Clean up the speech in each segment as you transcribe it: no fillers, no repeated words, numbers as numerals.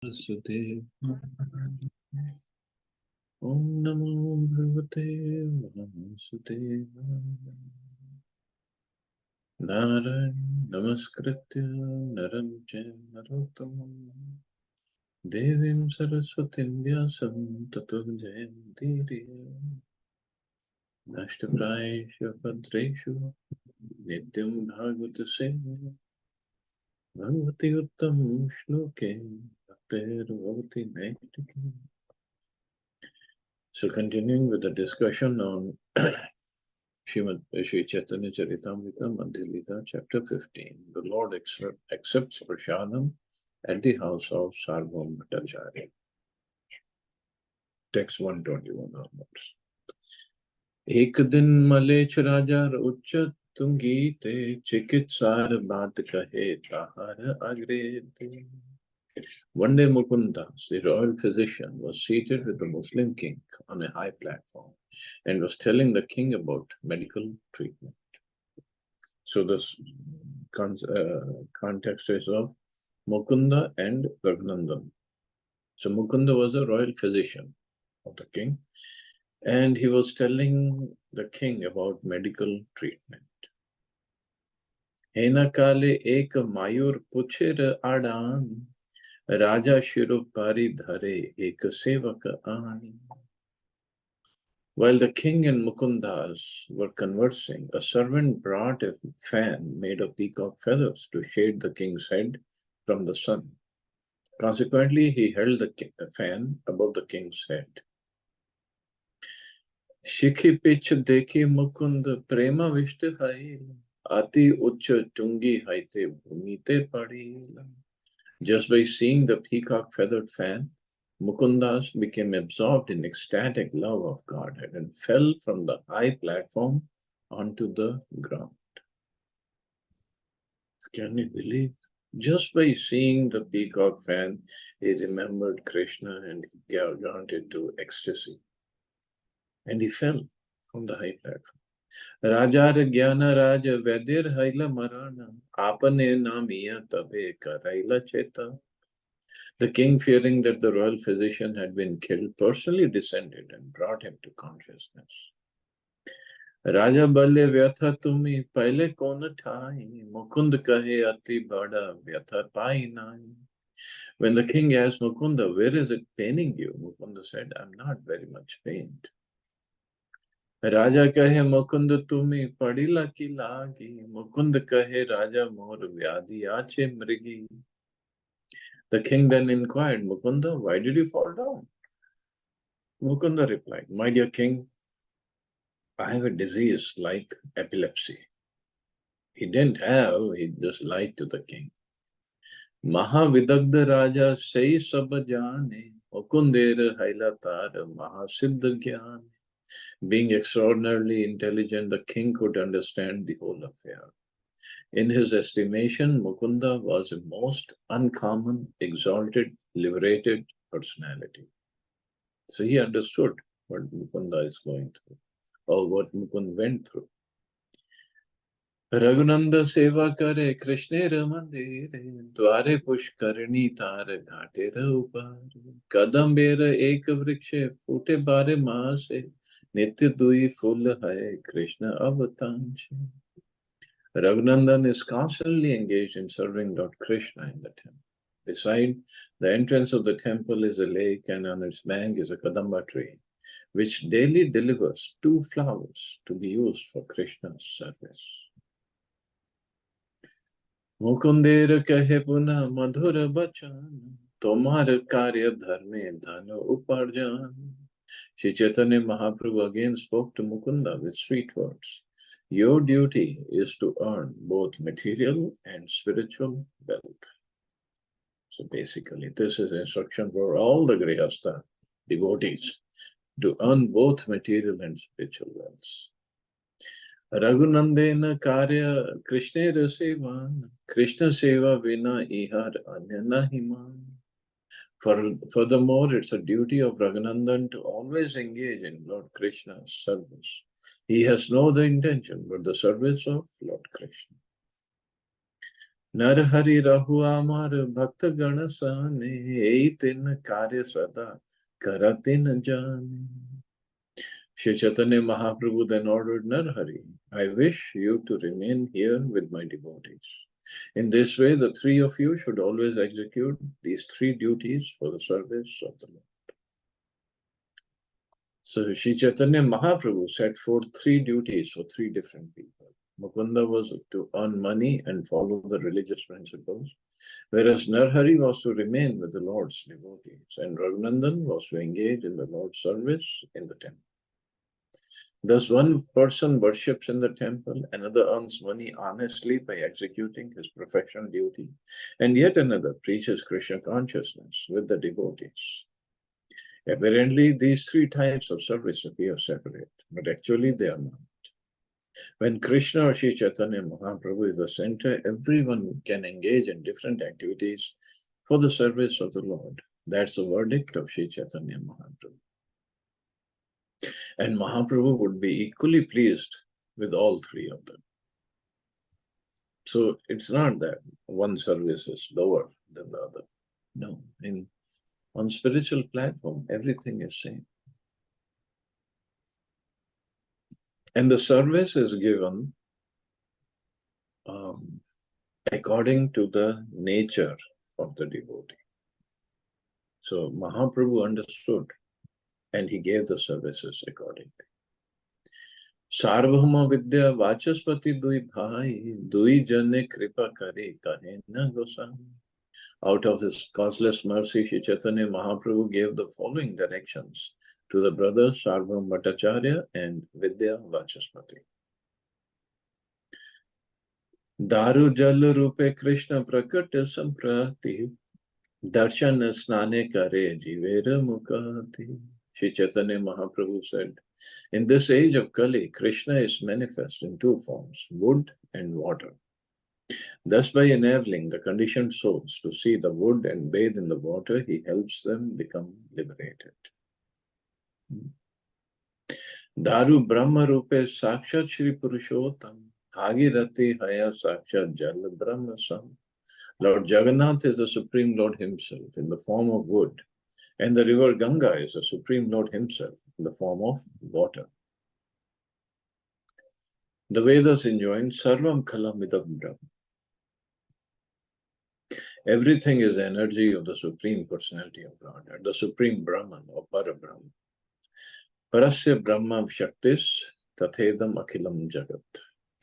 Sudev. Om Namo Bhagavate Vasudevaya. Narayan Namaskritya Naram Chaiva Narottamam Devim Saraswatim Vyasam Tato Jayantiriya Nashtaprayeshu Bhadreshu Nityam Bhagavata Sevaya Bhagavati Uttam Shloke Bhaktir Bhavati Naitike. So continuing with the discussion on Sri Chaitanya Charitamrita, Madhya Lila, chapter 15. The Lord accepts Prasadam at the house of Sarvam Bhattacharya. Text 121 onwards. एक दिन मलेच्छ राजा उच्च तुंगी ते चिकित्सार बात कहे ताहार अग्रे. One day Mukundas, the royal physician, was seated with the Muslim king on a high platform and was telling the king about medical treatment. So the context is of Mukunda and Raghunandan. So Mukunda was a royal physician of the king, and he was telling the king about medical treatment. Hena kale ek mayur puchir adan, Raja Shirupari Dhare ek sevak ani. While the king and Mukundas were conversing, a servant brought a fan made of peacock feathers to shade the king's head from the sun. Consequently, he held the fan above the king's head. Shikhi pich dekhi Mukund prema vishti hail, ati ucha tungi haite bhumite padil. Just by seeing the peacock feathered fan, Mukundas became absorbed in ecstatic love of Godhead and fell from the high platform onto the ground. Can you believe? Just by seeing the peacock fan, he remembered Krishna and he got into ecstasy. And he fell from the high platform. Rajar Jnana Raja Vedir Haila Marana, Apane Namiya Tabe Karaila Cheta. The king, fearing that the royal physician had been killed, personally descended and brought him to consciousness. Raja Balle Vyatha Tumi Paile Kona Thai, Mukund Kahe Ati Bada Vyatha Pai Nai. When the king asked Mukunda, where is it paining you? Mukunda said, I'm not very much pained. Raja Kahe Mukund Tumi Padila Ki Lagi, Mukund Kahe Raja Mor Vyadhi Ache Mrigi. The king then inquired, Mukunda, why did you fall down? Mukunda replied, my dear king, I have a disease like epilepsy. He didn't have, he just lied to the king. Mahavidagda Raja Sei Sabajane, Mukundir Hailatar Mahasiddha Gyan. Being extraordinarily intelligent, the king could understand the whole affair. In his estimation, Mukunda was a most uncommon, exalted, liberated personality. So he understood what Mukunda is going through, or what Mukund went through. Raghunanda seva kare Krishner mandire, dware pushkarni tar ghate upar, kadambera ek vrikshe fute bare maase, nitya dui full hai Krishna avatanche. Raghunandan is constantly engaged in serving Lord Krishna in the temple. Beside the entrance of the temple is a lake, and on its bank is a kadamba tree, which daily delivers 2 flowers to be used for Krishna's service. Mukundir kahe puna madhura bachan, tomar karya dharme dhano uparjan. Shri Chaitanya Mahaprabhu again spoke to Mukunda with sweet words. Your duty is to earn both material and spiritual wealth. So basically, this is instruction for all the Grihastha devotees to earn both material and spiritual wealth. Raghunandena Karya Krishna Sevan, Krishna Seva Vina Ihar Anyana Himan. Furthermore, it's a duty of Raghunandan to always engage in Lord Krishna's service. He has no other intention but the service of Lord Krishna. Narhari Rahu Amar Bhakta Ganasane Eitin Karya Sada Karatin Jani. Shri Chaitanya Mahaprabhu then ordered Narhari, I wish you to remain here with my devotees. In this way, the three of you should always execute these three duties for the service of the Lord. So Shri Chaitanya Mahaprabhu set forth three duties for three different people. Mukunda was to earn money and follow the religious principles, whereas Narhari was to remain with the Lord's devotees, and Raghunandan was to engage in the Lord's service in the temple. Thus, one person worships in the temple, another earns money honestly by executing his professional duty, and yet another preaches Krishna consciousness with the devotees. Apparently, these three types of service appear separate, but actually they are not. When Krishna or Sri Chaitanya Mahaprabhu is the center, everyone can engage in different activities for the service of the Lord. That's the verdict of Sri Chaitanya Mahaprabhu. And Mahaprabhu would be equally pleased with all three of them. So it's not that one service is lower than the other. No, on spiritual platform, everything is same. And the service is given according to the nature of the devotee. So Mahaprabhu understood and he gave the services accordingly. Sarvabhauma Vidya Vachaspati Dui Bhai Dui Jane Kripa Kare Kahe Na Gosami. Out of his causeless mercy, Sri Chaitanya Mahaprabhu gave the following directions to the brothers Sarvabhauma Bhattacharya and Vidya Vachaspati. Daru Jal Rupe Krishna Prakat Samprati Darshan Snane Kare Jivera Mukati. Sri Chaitanya Mahaprabhu said, in this age of Kali, Krishna is manifest in two forms, wood and water. Thus, by enabling the conditioned souls to see the wood and bathe in the water, he helps them become liberated. Daru Brahma Rupe Sakshat Shri Purushottam Bhagirati Haya Sakshat Jal Brahma Sam. Lord Jagannath is the Supreme Lord himself in the form of wood, and the river Ganga is the Supreme Lord himself in the form of water. The Vedas enjoin Sarvam Khalamidam Brahma. Everything is energy of the Supreme Personality of God, the Supreme Brahman or Parabrahman. Parasya Brahma Shaktis Tathedam Akhilam Jagat.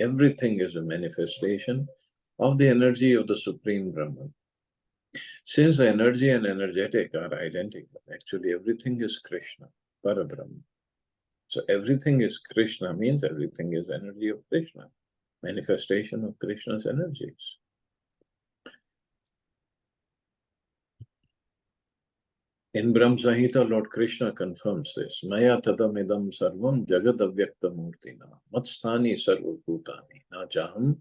Everything is a manifestation of the energy of the Supreme Brahman. Since the energy and energetic are identical, actually everything is Krishna, Parabrahman. So everything is Krishna means everything is energy of Krishna, manifestation of Krishna's energies. In Brahma Samhita, Lord Krishna confirms this. Maya tadamidam sarvam jagad avyakta murtina matsthani sarva bhutani na jaham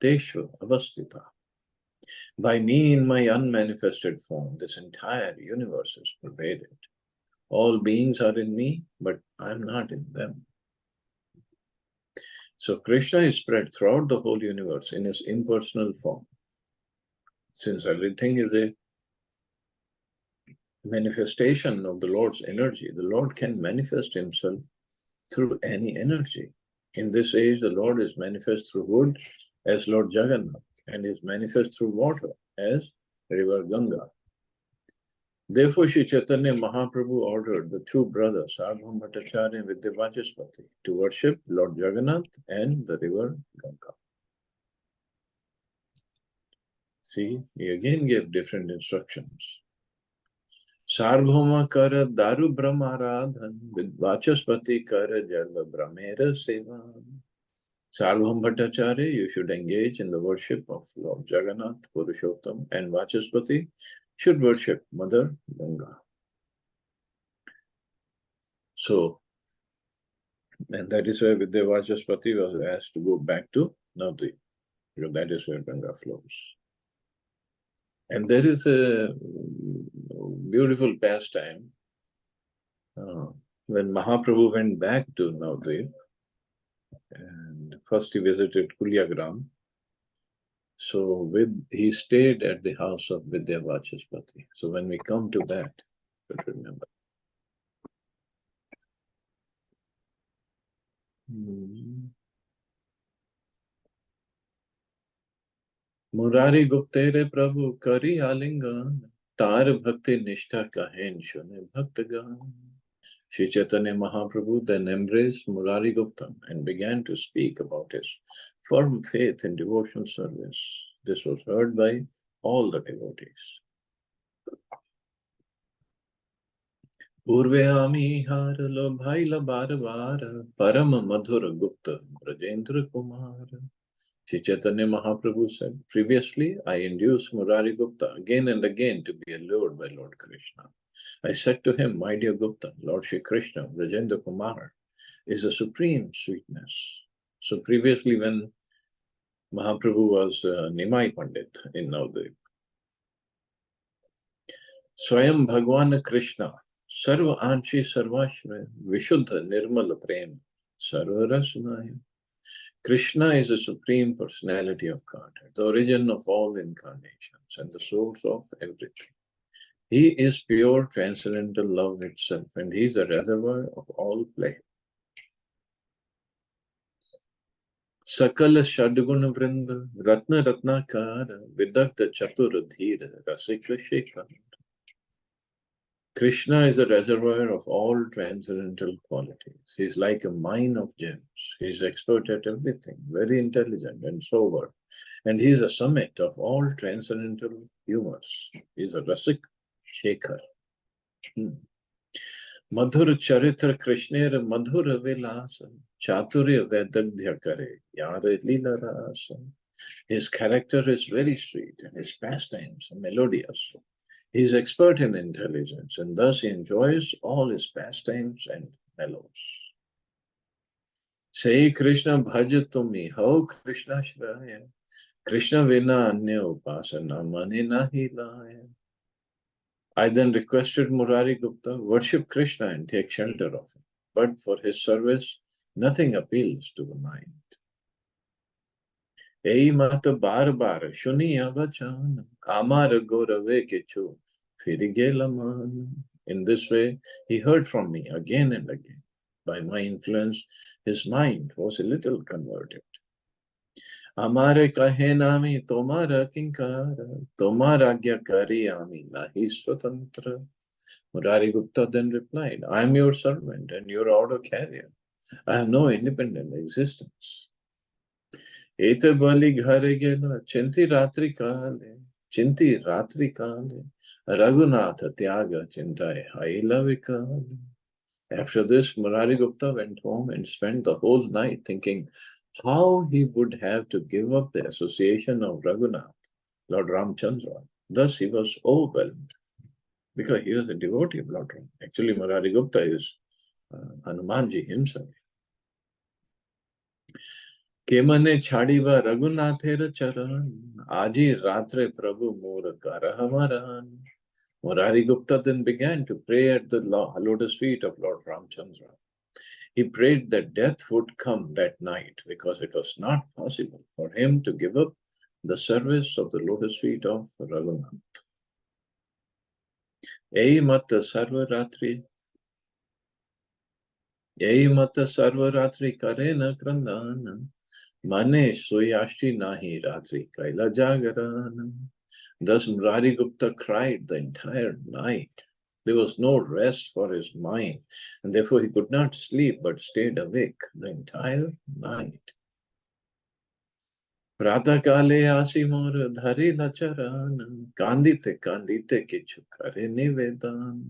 teshu avastita. By me in my unmanifested form, this entire universe is pervaded. All beings are in me, but I am not in them. So Krishna is spread throughout the whole universe in his impersonal form. Since everything is a manifestation of the Lord's energy, the Lord can manifest himself through any energy. In this age, the Lord is manifest through wood as Lord Jagannath and is manifest through water as river Ganga. Therefore, Sri Chaitanya Mahaprabhu ordered the two brothers, Sarvabhauma Bhattacharya and Vidya Vachaspati, to worship Lord Jagannath and the river Ganga. See, he again gave different instructions. Sarvabhauma kara daru brahmaradhan with Vachaspati kara jala brahmera sevan. Sarvabhauma Bhattacharya, you should engage in the worship of Lord Jagannath, Purushottam, and Vachaspati should worship Mother Ganga. So, and that is why Vidya Vachaspati was asked to go back to Navadvip, because that is where Ganga flows. And there is a beautiful pastime when Mahaprabhu went back to Navadvip, and first he visited Kulyagram, So he stayed at the house of Vidya Vachaspati. So when we come to that, but remember. Murari गुप्तेरे प्रभु करी आलिंगन तार भक्ति निष्ठा कहेन सुने भक्तगण. Sri Chaitanya Mahaprabhu then embraced Murari Gupta and began to speak about his firm faith in devotional service. This was heard by all the devotees. Purve ami haralo bhaila bar bar param madhur gupta Brajendra Kumar. Sri Chaitanya Mahaprabhu said, previously I induced Murari Gupta again and again to be allured by Lord Krishna. I said to him, my dear Gupta, Lord Shri Krishna, Brajendra Kumar, is a supreme sweetness. So previously when Mahaprabhu was Nimai Pandit in Navadvip, Swayam Bhagwan Krishna, Sarva Anshi Sarvashra, Vishuddha Nirmala Prem, Sarva Rasnaya. Krishna is the supreme personality of Godhead, the origin of all incarnations and the source of everything. He is pure transcendental love itself, and he is the reservoir of all pleasure. Sakala Shadguna Vrinda, Ratna Ratnakara, Vidakta Chatura Dhira, Rasika Shekhar. Krishna is a reservoir of all transcendental qualities. He is like a mine of gems. He is expert at everything, very intelligent and sober. And he is a summit of all transcendental humors. He is a Rasik Shekhar. Madhur Charitra Krishnera Madhura Vilasa, Chaturya Vedadhya Kare, Yare Lila Rasa. His character is very sweet and his pastimes are melodious. He is expert in intelligence and thus he enjoys all his pastimes and mellows. Say Krishna Bhajatumi, how Krishna Shraya, Krishna Vina Anya Upasana Mani Nahi Laya. I then requested Murari Gupta, worship Krishna and take shelter of him. But for his service, nothing appeals to the mind. Ei mata bar bar shuniya vachan, amar gorave kechu, firigelaman. In this way, he heard from me again and again. By my influence, his mind was a little converted. Amare kahe nami tomara kinkara, tomara agya kari ami nahi swatantra. Murari Gupta then replied, I am your servant and your order carrier. I have no independent existence. Ete bali ghare gela, chinti ratri kale, Raghunatha tyaga chintai haila vikale. After this, Murari Gupta went home and spent the whole night thinking how he would have to give up the association of Raghunath, Lord Ramchandra. Thus he was overwhelmed because he was a devotee of Lord Ram. Actually, Murari Gupta is Hanumanji himself. Kemane chadiva Raghunather charan, aji ratre Prabhu mor karahamaran. Murari Gupta then began to pray at the lotus feet of Lord Ramchandra. He prayed that death would come that night because it was not possible for him to give up the service of the lotus feet of Raghunath. Ei mata sarvaratri kare na krandana, mane soyashti nahi ratri kaila jagarana. Thus Murari Gupta cried the entire night. There was no rest for his mind, and therefore he could not sleep but stayed awake the entire night. Prata kale asi mor dhari lacharan, kandite kichu kare nivedan.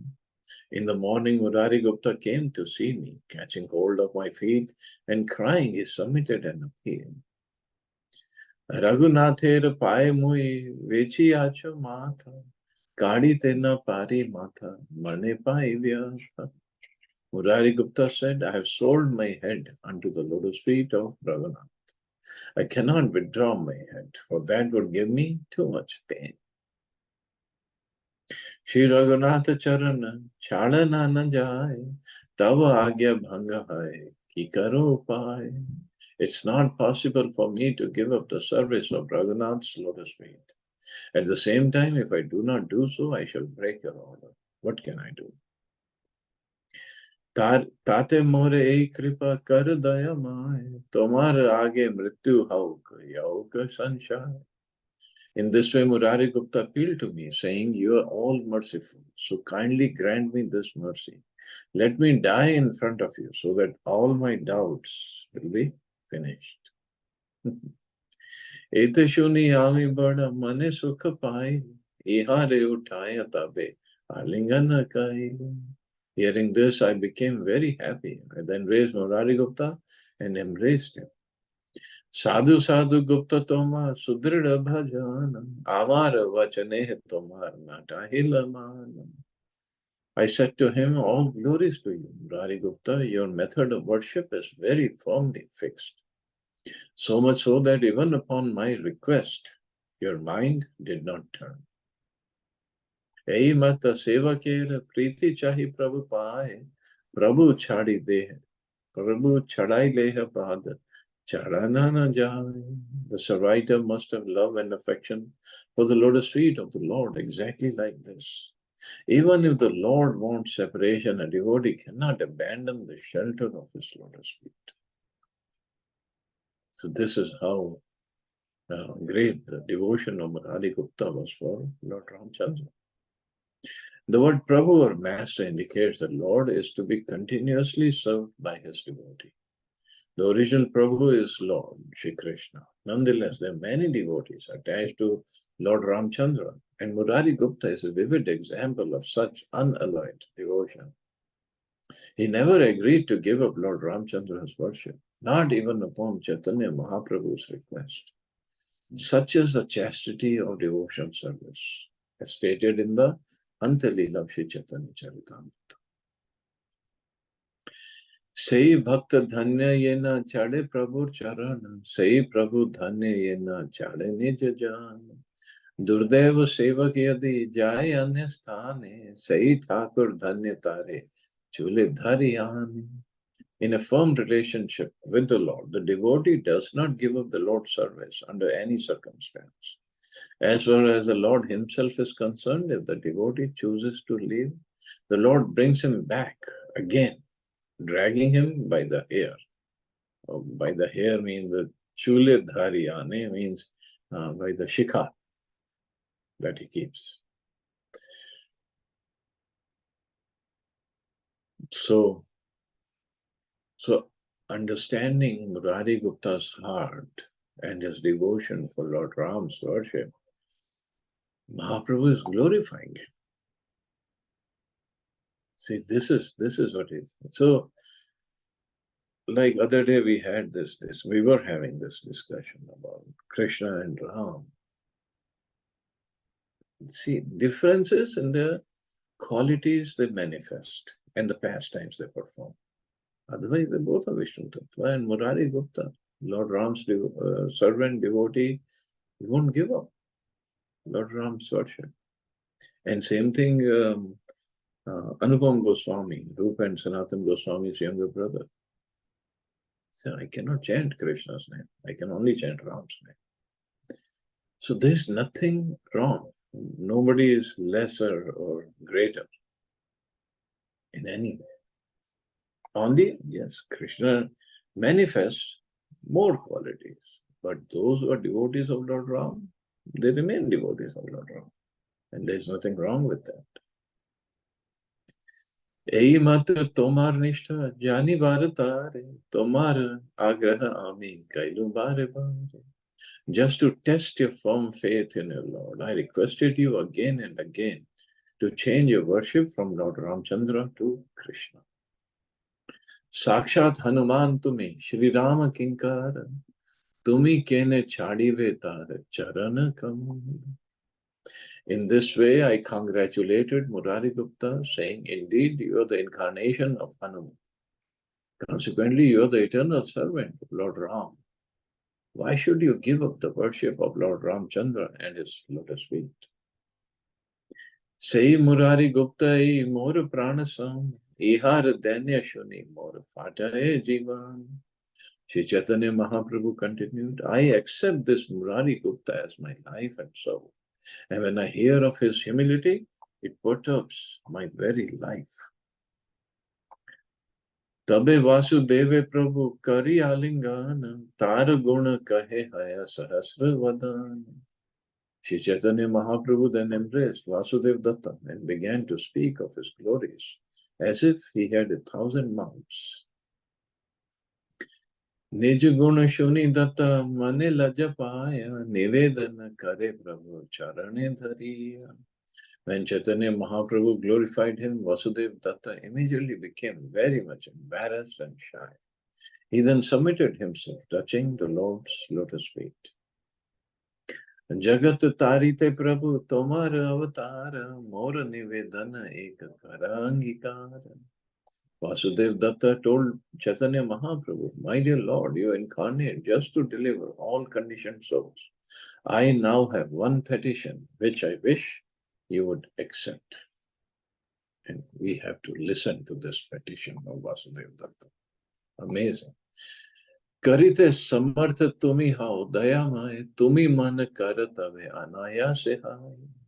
In the morning, Murari Gupta came to see me, catching hold of my feet and crying, he submitted an appeal. Raghunather pae mui vechi acho matha, kadi tena pari matha, mane pai vyartha. Murari Gupta said, I have sold my head unto the lotus feet of Raghunath. I cannot withdraw my head, for that would give me too much pain. Shri Raghunath Charan, Chalana na jai, Tava agya bhanga hai, ki karo upai. It's not possible for me to give up the service of Raghunath's lotus feet. At the same time, if I do not do so, I shall break your order. What can I do? ताते मोरे एक कृपा कर दया my तुम्हारे आगे मृत्यु हौक यौक संशय. In this way, Murari Gupta appealed to me, saying, "You are all merciful, so kindly grant me this mercy. Let me die in front of you, so that all my doubts will be finished." एते शुनि आमी बड़ा मने सुख पाई इहारे उठाए तबे आलिंगन kai. Hearing this, I became very happy. I then raised Murari Gupta and embraced him. Sadhu sadhu Gupta toma sudrida bhajana amar vachane tomar natahilaman. I said to him, "All glories to you, Murari Gupta. Your method of worship is very firmly fixed. So much so that even upon my request, your mind did not turn. Ei mata seva kera priti chahi prabhu paaye, prabhu chadi de, prabhu chadai leha pada, chadana na jaye." The Sarvaita must have love and affection for the lotus feet of the Lord exactly like this. Even if the Lord wants separation, a devotee cannot abandon the shelter of his lotus feet. So this is how great the devotion of Murari Gupta was for Lord Ramchandra. The word Prabhu or Master indicates that Lord is to be continuously served by his devotee. The original Prabhu is Lord Shri Krishna. Nonetheless, there are many devotees attached to Lord Ramchandra, and Murari Gupta is a vivid example of such unalloyed devotion. He never agreed to give up Lord Ramchandra's worship, not even upon Chaitanya Mahaprabhu's request. Such is the chastity of devotion service, as stated in the Madhya Lila15 Chaitanya Charitamrita. Sei bhakta dhanya yena chade prabhu charan, sei prabhu dhanya yena chade nij jan. Durdev sevak yadi jai anya sthane, sei thakur dhanya tare, chule dhari. In a firm relationship with the Lord, the devotee does not give up the Lord's service under any circumstance. As far as the Lord himself is concerned, if the devotee chooses to leave, the Lord brings him back again, dragging him by the hair. By the hair means the chule dhariyane means by the shikha that he keeps. So understanding Murari Gupta's heart and his devotion for Lord Ram's worship, Mahaprabhu is glorifying him. See, this is what is. So, like other day we had we were having this discussion about Krishna and Ram. See, differences in the qualities they manifest and the pastimes they perform. Otherwise, they both are Vishnu Tattva. And Murari Gupta, Lord Ram's servant, devotee, he won't give up Lord Ram's worship. And same thing, Anupam Goswami, Rupa and Sanatan Goswami's younger brother. So I cannot chant Krishna's name. I can only chant Ram's name. So there's nothing wrong. Nobody is lesser or greater in any way. Only, yes, Krishna manifests more qualities. But those who are devotees of Lord Ram, they remain devotees of Lord Ram. And there's nothing wrong with that. এই মাত্র তোমার নিষ্ঠা জানিবার তারে তোমার আগ্রহ আমি কাইলু বারে বারে. Just to test your firm faith in your Lord, I requested you again and again to change your worship from Lord Ramchandra to Krishna. Sakshat Hanuman tumi, Shri Rama Kinkar, tumi kene chadive tar charana kamal. In this way, I congratulated Murari Gupta, saying, "Indeed, you are the incarnation of Hanuman. Consequently, you are the eternal servant of Lord Ram. Why should you give up the worship of Lord Ramchandra and his lotus feet?" Say Murari Gupta ei mor pranasam, ihar danya shuni mor fataye jivan. Sri Chaitanya Mahaprabhu continued, I accept this Murari Gupta as my life and soul. And when I hear of his humility, it perturbs my very life. Tabe Vasudeve Prabhu Kari Alingana Tara Guna Kahe Haya Sahasra Vadan. Sri Chaitanya Mahaprabhu then embraced Vasudev Datta and began to speak of his glories as if he had 1,000 mouths. निज गुण शुनि दत्त मने लज पाया निवेदन करे प्रभु चरणे धरिया. When Chaitanya Mahaprabhu glorified him, Vasudev Datta immediately became very much embarrassed and shy. He then submitted himself, touching the Lord's lotus feet. Jagat tarite Prabhu tomar avatar mor nivedana ek karangikar. Vasudev Datta told Chaitanya Mahaprabhu, my dear Lord, you incarnate just to deliver all conditioned souls. I now have one petition, which I wish you would accept. And we have to listen to this petition of Vasudev Datta. Amazing. Karite samartha tumi hao dayamay, tumi man karatave anayase hai.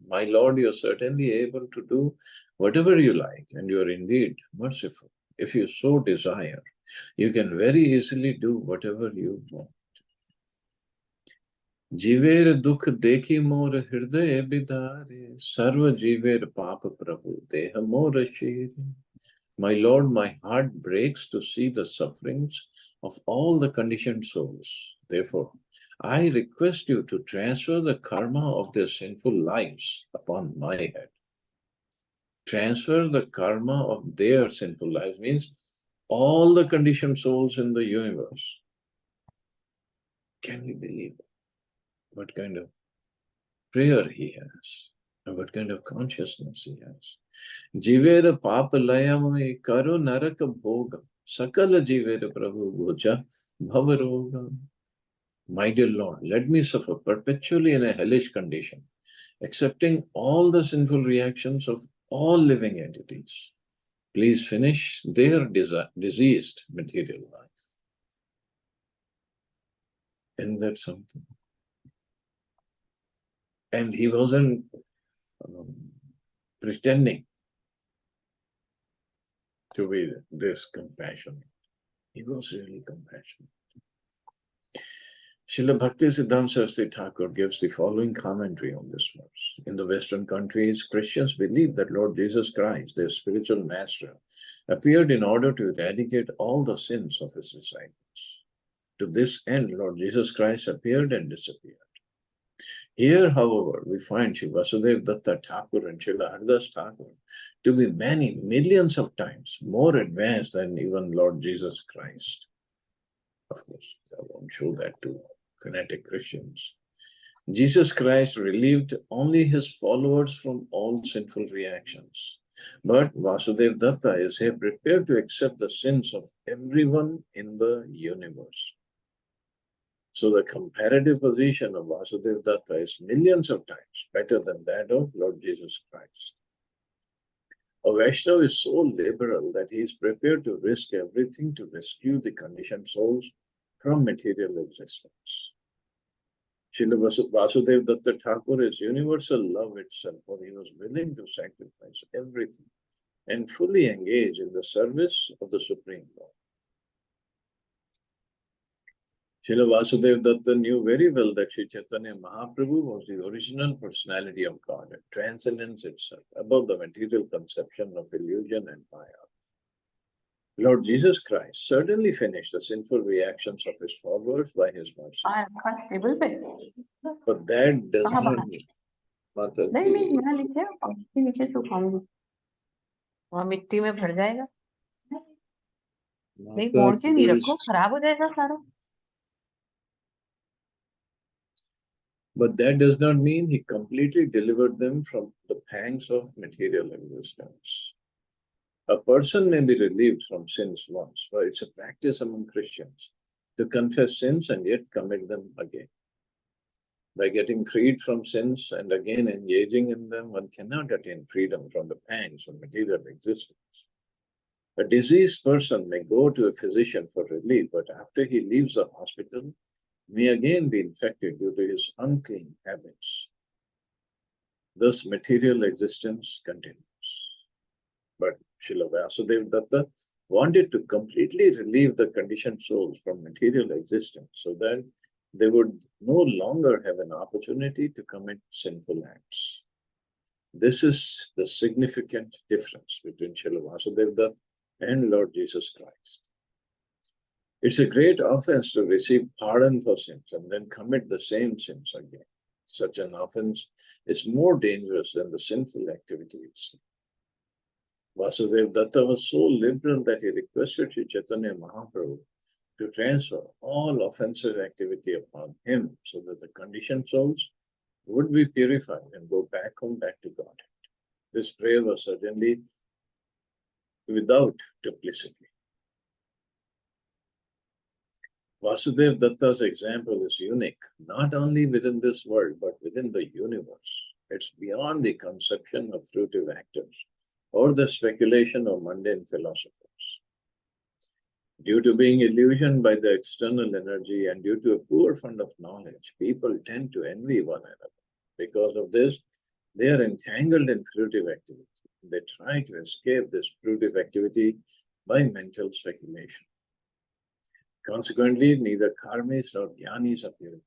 My Lord, you are certainly able to do whatever you like, and you are indeed merciful. If you so desire, you can very easily do whatever you want. Jiver dukh dekhi mor hriday bidare, sarva jiver papa prabhu deha mor shire. My Lord, my heart breaks to see the sufferings of all the conditioned souls. Therefore, I request you to transfer the karma of their sinful lives upon my head. Transfer the karma of their sinful lives means all the conditioned souls in the universe. Can we believe what kind of prayer he has and what kind of consciousness he has? Jivera papalayam karo naraka bhoga sakala jivera prabhu bhoja bhavaroga. My dear Lord, let me suffer perpetually in a hellish condition, accepting all the sinful reactions of all living entities. Please finish their diseased material life. Isn't that something? And he wasn't pretending to be this compassionate. He was really compassionate. Srila Bhaktisiddhanta Saraswati Thakur gives the following commentary on this verse. In the Western countries, Christians believe that Lord Jesus Christ, their spiritual master, appeared in order to eradicate all the sins of his disciples. To this end, Lord Jesus Christ appeared and disappeared. Here, however, we find Sri Vasudev Datta Thakur and Srila Haridas Thakur to be many millions of times more advanced than even Lord Jesus Christ. Of course, I won't show that to fanatic Christians. Jesus Christ relieved only his followers from all sinful reactions. But Vasudev Datta is here prepared to accept the sins of everyone in the universe. So the comparative position of Vasudev Datta is millions of times better than that of Lord Jesus Christ. A Vaishnava is so liberal that he is prepared to risk everything to rescue the conditioned souls from material existence. Srila Vasudev Datta Thakur is universal love itself, for he was willing to sacrifice everything and fully engage in the service of the Supreme Lord. Srila Vasudev Datta knew very well that Sri Chaitanya Mahaprabhu was the original personality of God, and transcendence itself, above the material conception of illusion and maya. Lord Jesus Christ certainly finished the sinful reactions of his followers by his mercy. But that does not mean मिट्टी में भर जाएगा नहीं मोड़ के नहीं रखो खराब हो जाएगा सारा. But that does not mean he completely delivered them from the pangs of material existence. A person may be relieved from sins once, but it's a practice among Christians to confess sins and yet commit them again. By getting freed from sins and again engaging in them, one cannot attain freedom from the pangs of material existence. A diseased person may go to a physician for relief, but after he leaves the hospital, may again be infected due to his unclean habits. Thus, material existence continues. But Srila Vasudev Datta wanted to completely relieve the conditioned souls from material existence so that they would no longer have an opportunity to commit sinful acts. This is the significant difference between Srila Vasudev Datta and Lord Jesus Christ. It's a great offense to receive pardon for sins and then commit the same sins again. Such an offense is more dangerous than the sinful activity itself. Vasudev Datta was so liberal that he requested Sri Chaitanya Mahaprabhu to transfer all offensive activity upon him so that the conditioned souls would be purified and go back home, back to God. This prayer was certainly without duplicity. Vasudev Datta's example is unique, not only within this world, but within the universe. It's beyond the conception of fruitive actors or the speculation of mundane philosophers. Due to being illusioned by the external energy and due to a poor fund of knowledge, people tend to envy one another. Because of this, they are entangled in fruitive activity. They try to escape this fruitive activity by mental speculation. Consequently, neither karmis nor jnanis appear.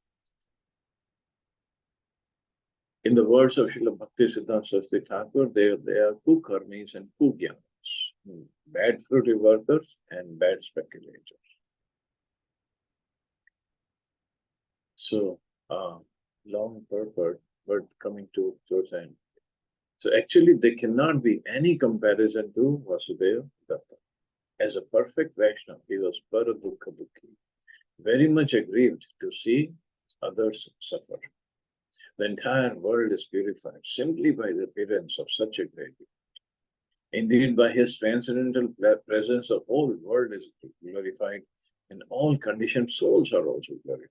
In the words of Srila Bhakti Siddhanta Saraswati Thakur, they are kukarmis and kujnanis, bad fruitive workers and bad speculators. So, long purport, but coming to towards end. So actually, there cannot be any comparison to Vasudeva Datta. As a perfect Vaishnava, he was paradukha dukhi, very much aggrieved to see others suffer. The entire world is purified simply by the appearance of such a great being. Indeed, by his transcendental presence, the whole world is glorified and all conditioned souls are also glorified.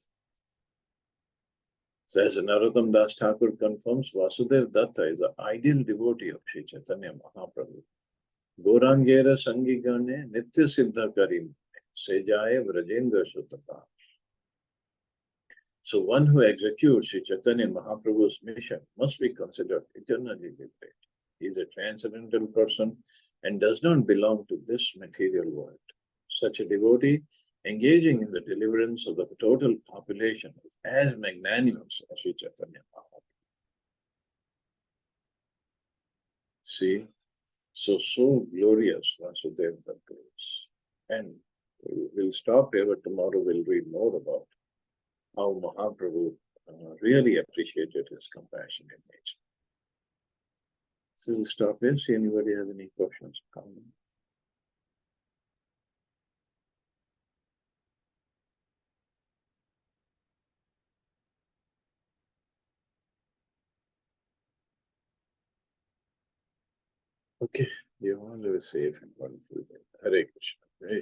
So as Narottam Das Thakur confirms, Vasudev Datta is the ideal devotee of Sri Chaitanya Mahaprabhu. Gorangera Sangigane Nitya Siddha Karim Sejaye Vrajendra Sutapa. So one who executes Sri Chaitanya Mahaprabhu's mission must be considered eternally liberated. He is a transcendental person and does not belong to this material world. Such a devotee engaging in the deliverance of the total population is as magnanimous as Sri Chaitanya Mahaprabhu. See, so glorious Vasudeva Datta is. And we'll stop here, but tomorrow we'll read more about how Mahaprabhu really appreciated his compassionate nature. So we'll stop here. See anybody has any questions or comments? Okay, you all live safe and wonderful day. Hare Krishna.